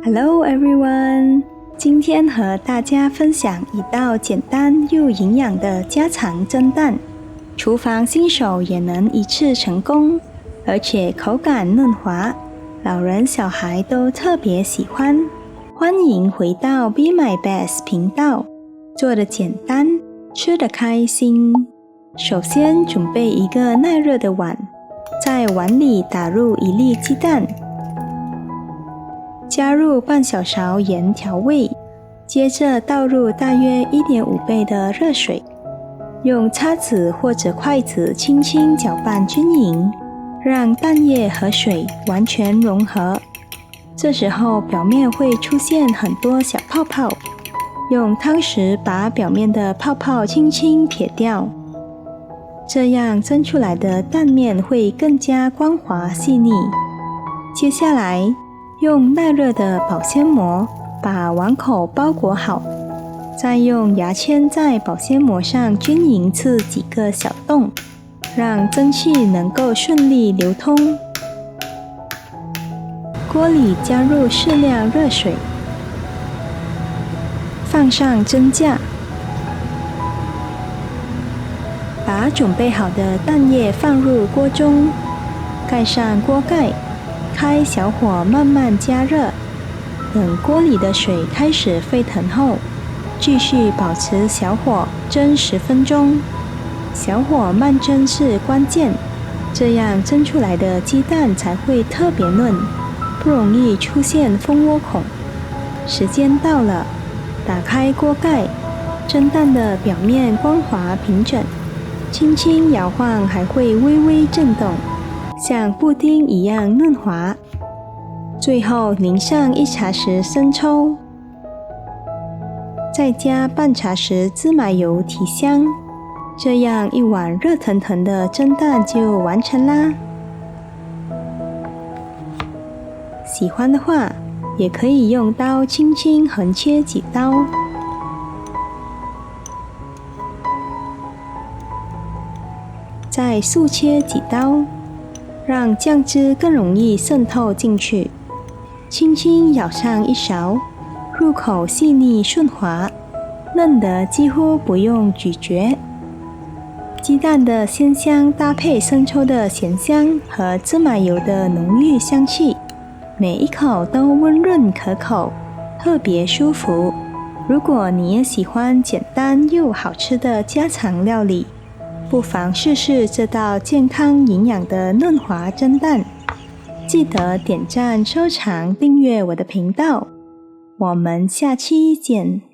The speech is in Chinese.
Hello everyone， 今天和大家分享一道简单又营养的家常蒸蛋，厨房新手也能一次成功，而且口感嫩滑，老人小孩都特别喜欢。欢迎回到 Be My Best 频道，做得简单，吃得开心。首先准备一个耐热的碗，在碗里打入1粒鸡蛋，加入半小勺盐调味，接着倒入大约 1.5 倍的热水，用叉子或者筷子轻轻搅拌均匀，让蛋液和水完全融合。这时候表面会出现很多小泡泡，用汤匙把表面的泡泡轻轻撇掉，这样蒸出来的蛋面会更加光滑细腻。接下来用耐热的保鲜膜把碗口包裹好，再用牙签在保鲜膜上均匀刺几个小洞，让蒸汽能够顺利流通。锅里加入适量热水，放上蒸架，把准备好的蛋液放入锅中，盖上锅盖，开小火慢慢加热，等锅里的水开始沸腾后，继续保持小火蒸10分钟。小火慢蒸是关键，这样蒸出来的鸡蛋才会特别嫩，不容易出现蜂窝孔。时间到了，打开锅盖，蒸蛋的表面光滑平整，轻轻摇晃还会微微震动，像布丁一样嫩滑。最后淋上1茶匙生抽，再加半茶匙芝麻油提香，这样一碗热腾腾的蒸蛋就完成啦。喜欢的话，也可以用刀轻轻横切几刀，再竖切几刀，让酱汁更容易渗透进去。轻轻舀上一勺，入口细腻顺滑，嫩得几乎不用咀嚼。鸡蛋的鲜香搭配生抽的咸香和芝麻油的浓郁香气，每一口都温润可口，特别舒服。如果你也喜欢简单又好吃的家常料理，不妨试试这道健康营养的嫩滑蒸蛋。记得点赞、收藏、订阅我的频道，我们下期见。